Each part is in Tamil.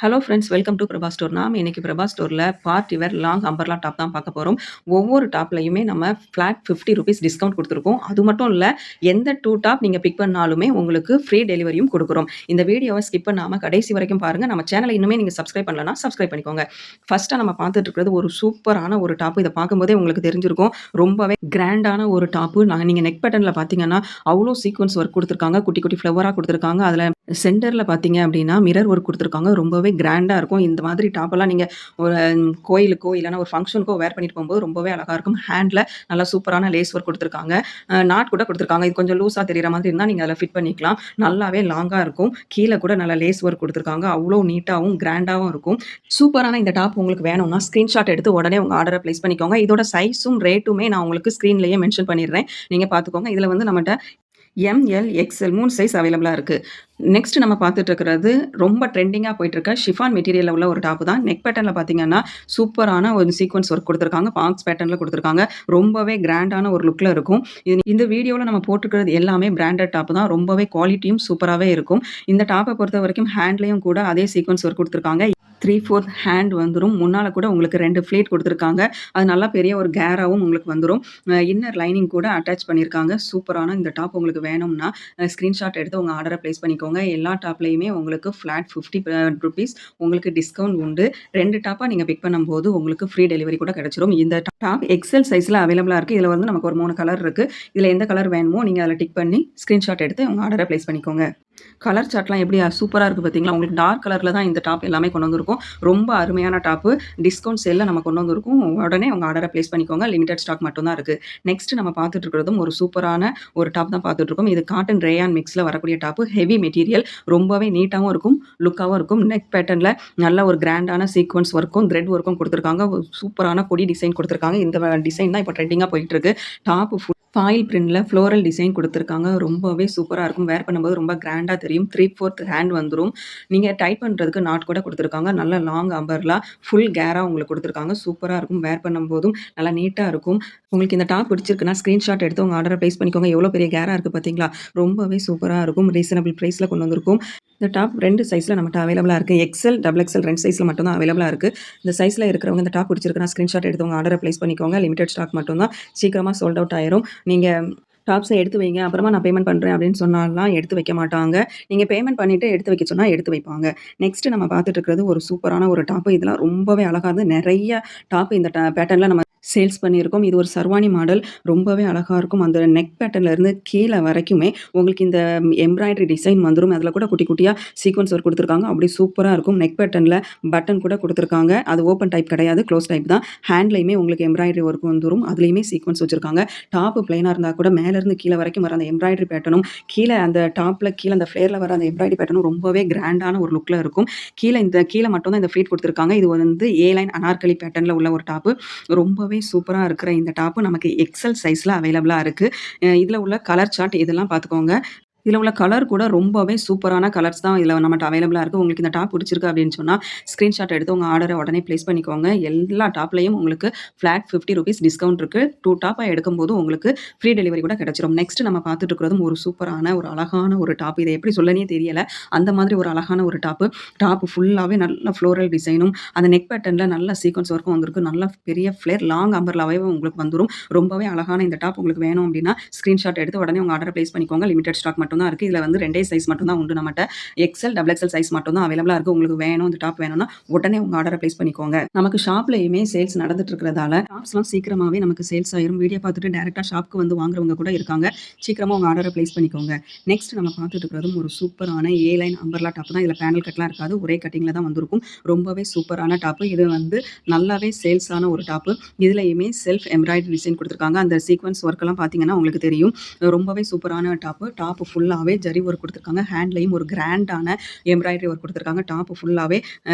Hello friends, welcome to Prabha store. நாம இன்னைக்கு பிரபா ஸ்டோர்ல party wear long umbrella top தான் பார்க்க போறோம். ஒவ்வொரு டாப்லயுமே நம்ம ஃபிளாட் ₹50 டிஸ்கவுண்ட் குடுத்துருக்கோம். அது மட்டும் இல்ல, எந்த 2 டாப் நீங்க பிக் பண்ணாலுமே உங்களுக்கு ஃப்ரீ டெலிவரியும் குடுக்குறோம். இந்த வீடியோவ ஸ்கிப் பண்ணாம கடைசி வரைக்கும் பாருங்க. நம்ம சேனல இன்னுமே நீங்க சப்ஸ்கிரைப் பண்ணலனா சப்ஸ்கிரைப் பண்ணிக்கோங்க. ஃபர்ஸ்ட்டா நம்ம பார்த்துட்டு இருக்கிறது ஒரு சூப்பரான ஒரு டாப். இத பார்க்கும்போதே உங்களுக்கு தெரிஞ்சிருக்கும். ரொம்பவே கிராண்டான ஒரு டாப்பு. நீங்க நெக் பேட்டர்ன்ல பார்த்தீங்கன்னா, அவ்ளோ சீக்வென்ஸ் ஒர்க் குடுத்துருக்காங்க. குட்டி குட்டி ஃப்ளவரா குடுத்துருக்காங்க. அதுல சென்டர்ல பார்த்தீங்க அப்படின்னா, மிரர் ஒர்க் குடுத்துருக்காங்க. ரொம்பவே கிராண்டா இருக்கும். இந்த மாதிரி டாப்பெல்லாம் நீங்க ஒரு கோயிலுக்கோ, இல்லன்னா ஒரு ஃபங்ஷனுக்கோ வேர் பண்ணிட்டு போம்போது ரொம்பவே அழகா இருக்கும். ஹேண்ட்ல நல்லா சூப்பரான லேஸ் ஒர்க் குடுத்துருக்காங்க. நாட் கூட குடுத்துருக்காங்க. இது கொஞ்சம் லூஸா தெரியிற மாதிரி இருந்தா நீங்க அதில ஃபிட் பண்ணிக்கலாம். நல்லாவே லாங்கா இருக்கும். கீழ கூட நல்லா லேஸ் ஒர்க் குடுத்துருக்காங்க. அவ்ளோ நீட்டாவும், கிராண்டாவும் இருக்கும். சூப்பரான இந்த டாப் உங்களுக்கு வேணும்னா, ஸ்கிரீன்ஷாட் எடுத்து உடனே உங்க ஆர்டர பிளேஸ் பண்ணிக்கோங்க. இதோட சைஸும், ரேட்டுமே நான் உங்களுக்கு ஸ்க்ரீன்லயே மென்ஷன் பண்ணிடுறேன். நீங்க பார்த்துக்கோங்க. இதில வந்து நம்மட்ட எம், எல், எக்ஸ்எல் 3 சைஸ் அவைலபிளா இருக்கு. நெக்ஸ்ட் நம்ம பார்த்துட்டு இருக்கிறது ரொம்ப ட்ரெண்டிங்கா போயிட்டு இருக்க ஷிஃபான் மெட்டீரியல்ல உள்ள ஒரு டாப் தான். நெக் பேட்டர்ன்ல பார்த்தீங்கன்னா, சூப்பரான ஒரு சீக்வென்ஸ் ஒர்க் குடுத்துருக்காங்க. பாக்ஸ் பேட்டர்ன்ல குடுத்துருக்காங்க. ரொம்பவே கிராண்டான ஒரு லுக்ல இருக்கும். இந்த வீடியோல நம்ம போட்டுருக்கிறது எல்லாமே பிராண்டட் டாப் தான். ரொம்பவே குவாலிட்டியும் சூப்பராவே இருக்கும். இந்த டாப்ப பொறுத்தவரைக்கும் ஹேண்ட்லயும் கூட அதே சீக்வென்ஸ் ஒர்க் குடுத்துருக்காங்க. 3/4 ஹேண்ட் வந்துரும். முன்னால கூட உங்களுக்கு 2 ஃப்ளீட் குடுத்துருக்காங்க. அது நல்லா பெரிய ஒரு கேராவும் உங்களுக்கு வந்துரும். இன்னர் லைனிங் கூட அட்டாச் பண்ணியிருக்காங்க. சூப்பரான இந்த டாப் உங்களுக்கு வேணும்னா, ஸ்கிரீன்ஷாட் எடுத்து உங்க ஆர்டர பிளேஸ் பண்ணிக்கோங்க. எல்லா டாப்லயுமே உங்களுக்கு ஃபிளாட் ₹50 உங்களுக்கு டிஸ்கவுண்ட் உண்டு. 2 டாப்பா நீங்க பிக் பண்ணும்போது உங்களுக்கு ஃப்ரீ டெலிவரி கூட கிடைச்சிரும். இந்த டாப் எக்ஸ்எல் சைஸ்ல அவைலபிளா இருக்கு. இதுல வந்து நமக்கு ஒரு 3 கலர் இருக்கு. இதுல எந்த கலர் வேணுமோ நீங்க அதில டிக் பண்ணி ஸ்கிரீன்ஷாட் எடுத்து உங்க ஆர்டர பிளேஸ் பண்ணிக்கோங்க. கலர் சார்ட்லாம் எப்படி சூப்பரா இருக்கு பார்த்தீங்களா? உங்களுக்கு டார்க் கலர்ல தான் இந்த டாப் எல்லாமே கொண்டு வந்திருக்கோம். ரொம்ப அருமையான டாப்பு. டிஸ்கவுண்ட் சேல்ல நம்ம கொண்டு வந்திருக்கோம். உடனே உங்க ஆர்டர பிளேஸ் பண்ணிக்கோங்க. லிமிட்டட் ஸ்டாக் மட்டும் தான் இருக்கு. நெக்ஸ்ட் நம்ம பார்த்துட்டு இருக்கிறதும் ஒரு சூப்பரான ஒரு டாப் தான் பார்த்துட்டு இருக்கோம். இது காட்டன் ரேயான் மிக்ஸ்ல வரக்கூடிய டாப்பு. Heavy material. ரொம்பவே நீட்டாவும் இருக்கும். லுக்காவும் இருக்கும். நெக் பேட்டர்ன்ல நல்ல ஒரு கிராண்டான சீக்வென்ஸ் ஒர்க்கும், த்ரெட் ஒர்க்கும் குடுத்துருக்காங்க. ஒரு சூப்பரான கொடி டிசைன் குடுத்துருக்காங்க. இந்த டிசைன் தான் இப்போ ட்ரெண்டிங்கா போயிட்டு இருக்கு. டாப் ஃபாயில் பிரிண்ட்ல ஃப்ளோரல் டிசைன் குடுத்துருக்காங்க. ரொம்பவே சூப்பரா இருக்கும். வேர் பண்ணும்போது ரொம்ப கிராண்டா தெரியும். 3/4 ஹேண்ட் வந்துரும். நீங்க டைட் பண்றதுக்கு நாட் கூட குடுத்துருக்காங்க. நல்ல லாங் அம்பர்லா ஃபுல் கேரா உங்களுக்கு குடுத்துருக்காங்க. சூப்பரா இருக்கும். வேர் பண்ணும்போதும் நல்லா நீட்டா இருக்கும். உங்களுக்கு இந்த டாப் பிடிச்சிருக்குன்னா, ஸ்கிரீன்ஷாட் எடுத்து உங்க ஆர்டர பிளேஸ் பண்ணிக்கோங்க. எவ்வளோ பெரிய கேரா இருக்கு பார்த்தீங்களா? ரொம்பவே சூப்பரா இருக்கும். ரீசனபிள் பிரைஸ்ல கொண்டு வந்திருக்கோம். இந்த டாப் 2 சைஸ்ல நம்மட்ட அவைலபிளா இருக்கு. எக்ஸ்எல், டபுள் எக்ஸ்எல் 2 சைஸ்ல மட்டும் தான் அவைலபிளா இருக்கு. இந்த சைஸ்ல இருக்கிறவங்க இந்த டாப் பிடிச்சிருக்குன்னா, ஸ்கிரீன்ஷாட் எடுத்து உங்க ஆர்டர பிளேஸ் பண்ணிக்கோங்க. லிமிட்டட் ஸ்டாக் மட்டும் தான். சீக்கிரமா சோல்ட் அவுட் ஆயிரும். நீங்க டாப்ஸ எடுத்து வைங்க. அப்புறமா நான் பேமெண்ட் பண்றேன் அப்படின்னு சொன்னாலாம் எடுத்து வைக்க மாட்டாங்க. நீங்க பேமெண்ட் பண்ணிட்டு எடுத்து வைக்க சொன்னா எடுத்து வைப்பாங்க. நெக்ஸ்ட் நம்ம பார்த்துட்டு இருக்கிறது ஒரு சூப்பரான ஒரு டாப். இதெல்லாம் ரொம்பவே அழகா இருந்து நெறைய டாப் இந்த பேட்டர்ன்ல நம்ம சேல்ஸ் பண்ணியிருக்கோம். இது ஒரு சர்வானி மாடல். ரொம்பவே அழகா இருக்கும். அந்த நெக் பேட்டர்ன்ல இருந்து கீழ வரைக்குமே உங்களுக்கு இந்த எம்ப்ராய்டரி டிசைன் வந்துரும். அதில கூட குட்டி குட்டியா சீக்வென்ஸ் ஒர்க் குடுத்துருக்காங்க. அப்படியே சூப்பரா இருக்கும். நெக் பேட்டர்ன்ல பட்டன் கூட குடுத்துருக்காங்க. அது ஓப்பன் டைப் கிடையாது. க்ளோஸ் டைப் தான். ஹேண்ட்லயுமே உங்களுக்கு எம்ப்ராய்டரி ஒர்க் வந்துரும். அதுலயுமே சீக்வென்ஸ் வச்சிருக்காங்க. டாப் பிளைனா இருந்தா கூட மேல இருந்து கீழ வரைக்கும் வர அந்த எம்ப்ராய்டரி பேட்டர்னும், கீழ அந்த டாப்ல கீழ அந்த ஃப்ளேர்ல வர அந்த எம்ப்ராய்டரி பேட்டர்னும் ரொம்பவே கிராண்டான ஒரு லுக்ல இருக்கும். கீழ மட்டும் தான் இந்த ஃப்ளீட் குடுத்துருக்காங்க. இது வந்து ஏ லைன் அனார்கலி பேட்டர்ன்ல உள்ள ஒரு டாப்பு. ரொம்பவே சூப்பரா இருக்கிற இந்த டாப்பு நமக்கு எக்ஸ்எல் சைஸ்ல அவைலபிளா இருக்கு. இதுல உள்ள கலர் சார்ட் இதெல்லாம் பார்த்துக்கோங்க. இதுல உள்ள கலர் கூட ரொம்பவே சூப்பரான கலர்ஸ் தான் இதுல நம்மட்ட அவைலபிளா இருக்கு. உங்களுக்கு இந்த டாப் பிடிச்சிருக்கு அப்படின்னு சொன்னா, ஸ்கிரீன்ஷாட் எடுத்து உங்க ஆர்டர உடனே பிளேஸ் பண்ணிக்கோங்க. எல்லா டாப்லயும் உங்களுக்கு ஃபிளாட் ₹50 டிஸ்கவுண்ட் இருக்கு. 2 டாப்பா எடுக்கும்போது உங்களுக்கு ஃப்ரீ டெலிவரி கூட கிடைச்சிரும். நெக்ஸ்ட் நம்ம பார்த்துட்டு இருக்கிறதும் ஒரு சூப்பரான ஒரு அழகான ஒரு டாப். இத எப்படி சொல்லனே தெரியல. அந்த மாதிரி ஒரு அழகான ஒரு டாப்பு. டாப் ஃபுல்லாவே நல்ல ஃப்ளோரல் டிசைனும், அந்த நெக் பேட்டர்ன்ல நல்ல சீக்வென்ஸ் ஒர்க்கும் வந்திருக்கு. நல்ல பெரிய ஃப்ளேர் லாங் அம்பர்லாவே உங்களுக்கு வந்துரும். ரொம்பவே அழகான இந்த டாப் உங்களுக்கு வேணும் அப்படின்னா, ஸ்கிரீன்ஷாட் எடுத்து உடனே உங்க ஆர்டர பிளேஸ் பண்ணிக்கோங்க. லிமிட்டட் ஸ்டாக் மட்டும் தான் இருக்கு. இதுல வந்து 2 சைஸ் மட்டும் தான் உண்டு நம்மட்ட. எக்ஸ்எல், டபுள் எக்ஸ்எல் சைஸ் மட்டும் தான் அவைலபிளா இருக்கு. உங்களுக்கு வேணும் இந்த டாப் வேணும்னா உடனே உங்க ஆர்டர பிளேஸ் பண்ணிக்கோங்க. நமக்கு ஷாப்லயுமே சேல்ஸ் நடந்துட்டு இருக்கிறதால டாப்ஸ்லாம் சீக்கிரமாவே நமக்கு சேல்ஸ் ஆயிரும். வீடியோ பார்த்துட்டு டைரக்ட்டா ஷாப்க்கு வந்து வாங்குறவங்க கூட இருக்காங்க. சீக்கிரமா உங்க ஆர்டர பிளேஸ் பண்ணிக்கோங்க. நெக்ஸ்ட் நம்ம பார்த்துட்டு இருக்கிறதும் ஒரு சூப்பரான ஏ லைன் அம்பர்லா டாப் தான். இதுல பேனல் கட்லாம் இருக்காது. ஒரே கட்டிங்ல தான் வந்திருக்கும். ரொம்பவே சூப்பரான டாப். இது வந்து நல்லாவே சேல்ஸ் ஆன ஒரு டாப். இதுலயுமே செல்ஃப் எம்ப்ராய்டரி டிசைன் குடுத்துருக்காங்க. அந்த சீக்வென்ஸ் ஒர்க் எல்லாம் பார்த்தீங்கன்னா உங்களுக்கு தெரியும். ரொம்பவே சூப்பரான டாப். டாப் ஃபுல்லாவே ஜரி ஒர்க் குடுத்துருக்காங்க. ஹேண்ட்லயும் ஒரு கிராண்டான எம்ப்ராய்டரி ஒர்க் குடுத்துருக்காங்க. டாப் ஃபுல்லாவே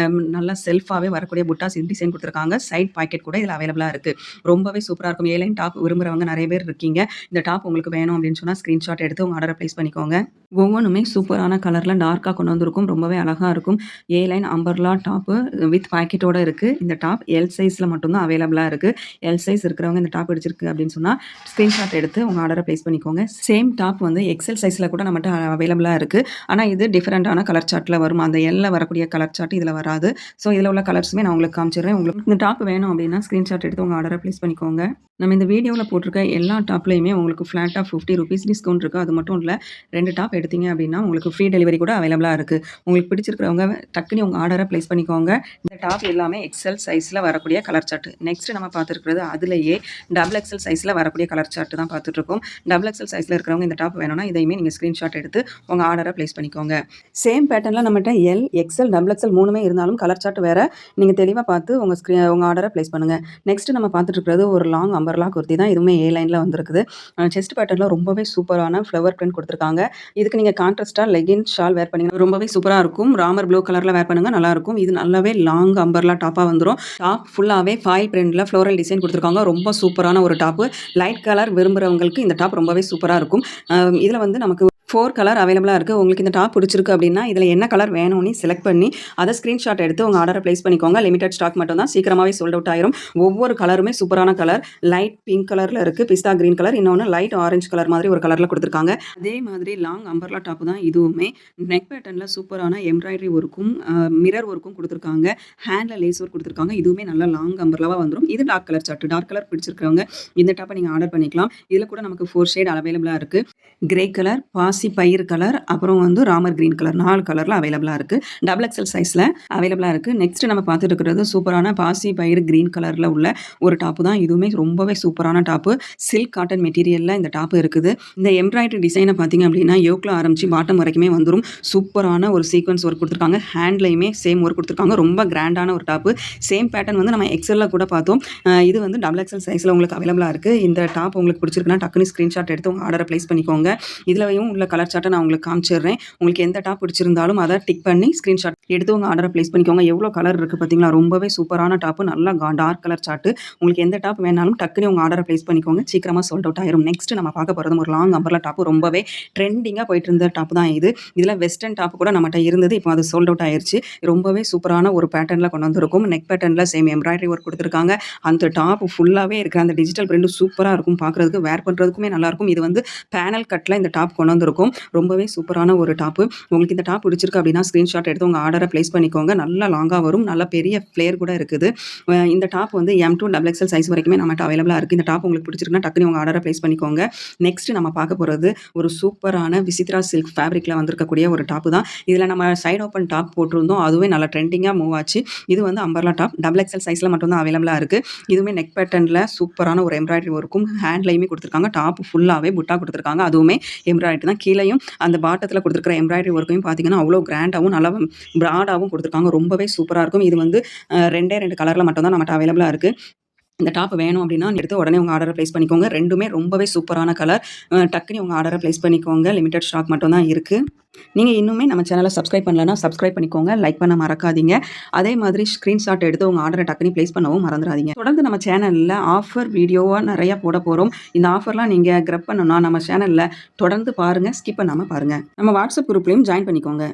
நல்லா செல்ஃபாவே வரக்கூடிய புட்டாஸ் டிசைன் குடுத்துருக்காங்க. சைட் பாக்கெட் கூட இதுல அவைலபிளா இருக்கு. ரொம்பவே சூப்பரா இருக்கும். ஏ லைன் டாப் விரும்புறவங்க நெறைய பேர் இருக்கீங்க. இந்த டாப் உங்களுக்கு வேணும் அப்படின்னு சொன்னா ஸ்கிரீன்ஷாட் எடுத்து உங்க ஆர்டர பிளேஸ் பண்ணிக்கோங்க. ஒவ்வொன்னுமே சூப்பரான கலர்ல டார்க்கா கொண்டு வந்திருக்கும். ரொம்பவே அழகா இருக்கும். ஏ லைன் அம்பர்லா டாப் வித் பாக்கெட்டோட இருக்கு. இந்த டாப் எல் சைஸ்ல மட்டும் தான் அவைலபிளா இருக்கு. எல் சைஸ் இருக்கிறவங்க இந்த டாப் பிடிச்சிருக்கு அப்படின்னு சொன்னா ஸ்கிரீன்ஷாட் எடுத்து உங்க ஆர்டர பிளேஸ் பண்ணிக்கோங்க. சேம் டாப் வந்து எக்ஸ்எல் சைஸ்ல கூட கூட நம்மட்ட அவைலபிளா இருக்கு. ஆனா இது டிஃபரண்டான கலர் சார்ட்ல வரும். அந்த எல்ல வரக்கூடிய கலர் சார்ட் இதுல வராது. ஸோ இதுல உள்ள கலர்ஸுமே நான் உங்களுக்கு காமிச்சிடுறேன். உங்களுக்கு இந்த டாப் வேணும் அப்படின்னா ஸ்கிரீன்ஷாட் எடுத்து உங்க ஆர்டர பிளேஸ் பண்ணிக்கோங்க. நம்ம இந்த வீடியோல போட்டிருக்க எல்லா டாப்லயுமே உங்களுக்கு ஃபிளாட்டா ₹50 டிஸ்கவுண்ட் இருக்கு. அது மட்டும் இல்ல 2 டாப் எடுத்தீங்க அப்படின்னா உங்களுக்கு ஃப்ரீ டெலிவரி கூட அவைலபிளா இருக்கு. உங்களுக்கு பிடிச்சிருக்கிறவங்க டக்குனு உங்க ஆர்டர பிளேஸ் பண்ணிக்கோங்க. இந்த டாப் எல்லாமே எக்ஸ்எல் சைஸ்ல வரக்கூடிய கலர் சார்ட். நெக்ஸ்ட் நம்ம பார்த்துருக்கிறது அதுலயே டபுள் எக்ஸ்எல் சைஸ்ல வரக்கூடிய கலர் சார்ட் தான் பார்த்துட்டு இருக்கோம். டபுள் எக்ஸ்எல் சைஸ்ல இருக்கிறவங்க இந்த டாப் வேணும்னா இதையுமே நீங்க ஸ்கிரீன்ஷாட் எடுத்து உங்க ஆர்டரை பிளேஸ் பண்ணிக்கோங்க. சேம் பேட்டர்ன்ல நம்மகிட்ட எல், எக்ஸ்எல், டபுள் எக்ஸ்எல் 3மே இருந்தாலும் கலர் சார்ட் வேற. நீங்க தெளிவா பார்த்து உங்க ஆர்டரை பிளேஸ் பண்ணுங்க. நெக்ஸ்ட் நம்ம பார்த்துட்டு இருக்கிறது ஒரு லாங் அம்பர்லா குர்த்தி தான். இதுவுமே ஏ லைன்ல வந்திருக்குது. செஸ்ட் பேட்டர்ன்ல ரொம்பவே சூப்பரான ஃப்ளவர் பிரிண்ட் கொடுத்துருக்காங்க. இதுக்கு நீங்க கான்ட்ராஸ்டா லெகின் ஷால் வேர் பண்ணீங்கன்னா ரொம்பவே சூப்பரா இருக்கும். ராமர் ப்ளூ கலர்ல வேர் பண்ணுங்க, நல்லா இருக்கும். இது நல்லாவே லாங் அம்பர்லா டாப்பா வந்துரும். டாப் ஃபுல்லாவே ஃபாயில் பிரிண்ட்ல ஃப்ளோரல் டிசைன் கொடுத்துருக்காங்க. ரொம்ப சூப்பரான ஒரு டாப். லைட் கலர் விரும்புறவங்களுக்கு இந்த டாப் ரொம்பவே சூப்பரா இருக்கும். இதுல வந்து நமக்கு 4 கலர் அவைலபிளா இருக்கு. உங்களுக்கு இந்த டாப் பிடிச்சிருக்கு அப்படின்னா இதுல என்ன கலர் வேணும்னு செலக்ட் பண்ணி அதை ஸ்கிரீன்ஷாட் எடுத்து உங்க ஆர்டரை பிளேஸ் பண்ணிக்கோங்க. லிமிடெட் ஸ்டாக் மட்டும் தான், சீக்கிரமாவே சோல்ட் அவுட் ஆயிரும். ஒவ்வொரு கலருமே சூப்பரான கலர். லைட் பிங்க் கலர்ல இருக்கு, பிஸ்தா கிரீன் கலர், இன்னொன்னு லைட் ஆரஞ்சு கலர் மாதிரி ஒரு கலர்ல கொடுத்துருக்காங்க. அதே மாதிரி லாங் அம்பர்லா டாப் தான் இதுவுமே. நெக் பேட்டர்ன்ல சூப்பரான எம்ப்ராய்டரி ஒர்க்கும் மிரர் ஒர்க்கும் கொடுத்துருக்காங்க. ஹேண்ட்ல லேஸ் ஒர்க் கொடுத்துருக்காங்க. இதுவுமே நல்ல லாங் அம்பர்லாவா வந்துடும். இது dark colour shirt. Dark colour பிடிச்சிருக்கவங்க இந்த டாப்பை நீங்க ஆர்டர் பண்ணிக்கலாம். இதுல கூட நமக்கு 4 ஷேட் அவைலபிளா இருக்கு. கிரே கலர், பாசி பயிர் கலர், அப்புறம் வந்து ராமர் கிரீன் கலர், 4 கலர்ல அவைலபிளா இருக்கு. டபுள் எக்ஸ்எல் சைஸ்ல அவைலபிளா இருக்கு. நெக்ஸ்ட் நம்ம பார்த்துட்டு இருக்கிறது சூப்பரான பாசி பயிர் கிரீன் கலர்ல உள்ள ஒரு டாப்பு தான். இதுவுமே ரொம்பவே சூப்பரான டாப்பு. சில்க் காட்டன் மெட்டீரியல்ல இந்த டாப்பு இருக்குது. இந்த எம்ப்ராய்டரி டிசைனை பார்த்தீங்க அப்படின்னா யோக்ல ஆரம்பிச்சு பாட்டம் வரைக்குமே வந்துடும். சூப்பரான ஒரு சீக்வன்ஸ் ஒர்க் கொடுத்துருக்காங்க. ஹேண்ட்லையுமே சேம் ஒர்க் கொடுத்துருக்காங்க. ரொம்ப கிராண்டான ஒரு டாப்பு. சேம் பேட்டர்ன் வந்து நம்ம எக்ஸ்எல்ல கூட பார்த்தோம். இது வந்து டபுள் எக்ஸ்எல் சைஸ்ல உங்களுக்கு அவைலபிளா இருக்கு. இந்த டாப் உங்களுக்கு பிடிச்சிருக்குன்னா டக்குனு ஸ்கிரீன்ஷாட் எடுத்து உங்க ஆர்டரை பிளேஸ் பண்ணிக்கோங்க. இதுலயும் உள்ள கலர் சார்ட்டை நான் உங்களுக்கு காமிச்சிடுறேன். உங்களுக்கு எந்த டாப் பிடிச்சிருந்தாலும் அதை டிக் பண்ணி ஸ்கிரீன்ஷாட் எடுத்து உங்க ஆர்டரை பிளேஸ் பண்ணிக்கோங்க. எவ்வளோ கலர் இருக்கு பார்த்தீங்களா? ரொம்பவே சூப்பரான டாப்பு. நல்லா டார்க் கலர் சார்ட். உங்களுக்கு எந்த டாப் வேணாலும் டக்குனு உங்க ஆர்டரை பிளேஸ் பண்ணிக்கோங்க. சீக்கிரமா சோல்ட் அவுட் ஆயிரும். நெக்ஸ்ட் நம்ம பார்க்க போறது ஒரு லாங் அம்பர்லா டாப். ரொம்பவே ட்ரெண்டிங்கா போயிட்டு இருந்த டாப் தான் இது. இதுல வெஸ்டர்ன் டாப் கூட நம்மகிட்ட இருந்தது. இப்போ அது சோல்ட் அவுட் ஆயிருச்சு. ரொம்பவே சூப்பரான ஒரு பேட்டர்ன்ல கொண்டு வந்திருக்கும். நெக் பேட்டர்ன்ல சேம் எம்ப்ராய்டரி ஒர்க் கொடுத்துருக்காங்க. அந்த டாப் ஃபுல்லாவே இருக்கிற அந்த டிஜிட்டல் பிரிண்ட் சூப்பரா இருக்கும். பார்க்கறதுக்கு வேர் பண்றதுக்குமே நல்லா இருக்கும். இது வந்து பேனல் கட்ல இந்த டாப் கொண்டு வந்திருக்கும். ரொம்பவே சூப்பரான ஒரு டாப். உங்களுக்கு இந்த டாப் பிடிச்சிருக்கு அப்படின்னா ஸ்கிரீன்ஷாட் எடுத்து உங்க ஆர்டரை பிளேஸ் பண்ணிக்கோங்க. நல்லா லாங்கா வரும். நல்ல பெரிய ஃப்ளேர் கூட இருக்குது. இந்த டாப் வந்து M2 டபுள் எக்ஸ்எல் சைஸ் வரைக்குமே நம்மகிட்ட அவைலபிளா இருக்கு. இந்த டாப் உங்களுக்கு பிடிச்சிருக்குன்னா டக்குனு உங்க ஆர்டரை பிளேஸ் பண்ணிக்கோங்க. நெக்ஸ்ட் நம்ம பார்க்க போறது ஒரு சூப்பரான விசித்ரா சில்க் ஃபேப்ரிக்ல வந்திருக்கக்கூடிய ஒரு டாப் தான். இதுல நம்ம சைடு ஓப்பன் டாப் போட்டிருந்தோம். அதுவே நல்லா ட்ரெண்டிங்கா மூவ் ஆச்சு. இது வந்து அம்பர்லா டாப். டபுள் எக்ஸ்எல் சைஸ்ல மட்டும் தான் அவைலபிளா இருக்கு. இதுவுமே நெக் பேட்டர்ன்ல சூப்பரான ஒரு எம்ப்ராய்டரி ஒர்க்கும் ஹேண்ட்லையுமே கொடுத்துருக்காங்க. டாப் ஃபுல்லாவே புட்டா கொடுத்துருக்காங்க. அதுவுமே எம்ப்ராய்டரி தான். கீழேயும் அந்த பாட்டத்தில் கொடுத்துருக்கிற எம்ப்ராய்டரி ஒர்க்கையும் பார்த்தீங்கன்னா அவ்வளோ கிராண்டாகவும் நல்லா ப்ராடாகவும் கொடுத்துருக்காங்க. ரொம்பவே சூப்பராக இருக்கும். இது வந்து 2 கலரில் மட்டும்தான் நம்மகிட்ட அவைலபிளாக இருக்குது. இந்த டாப் வேணும் அப்படின்னா எடுத்து உடனே உங்கள் ஆர்டரை ப்ளேஸ் பண்ணிக்கோங்க. ரெண்டுமே ரொம்பவே சூப்பரான கலர். டக்குனு உங்கள் ஆர்டரை ப்ளேஸ் பண்ணிக்கோங்க. லிமிடெட் ஸ்டாக் மட்டும் தான் இருக்குது. நீங்கள் இன்னுமே நம்ம சேனலை சப்ஸ்கிரைப் பண்ணலன்னா சப்ஸ்கிரைப் பண்ணிக்கோங்க. லைக் பண்ண மறக்காதீங்க. அதே மாதிரி ஸ்க்ரீன்ஷாட் எடுத்து உங்கள் ஆர்டரை டக்குனு ப்ளேஸ் பண்ணவும் மறந்துடாதீங்க. தொடர்ந்து நம்ம சேனலில் ஆஃபர் வீடியோவாக நிறையா போட போகிறோம். இந்த ஆஃபர்லாம் நீங்கள் கிரப் பண்ணணும்னா நம்ம சேனலில் தொடர்ந்து பாருங்கள், ஸ்கிப் பண்ணாமல் பாருங்கள். நம்ம வாட்ஸ்அப் குரூப்லேயும் ஜாயின் பண்ணிக்கோங்க.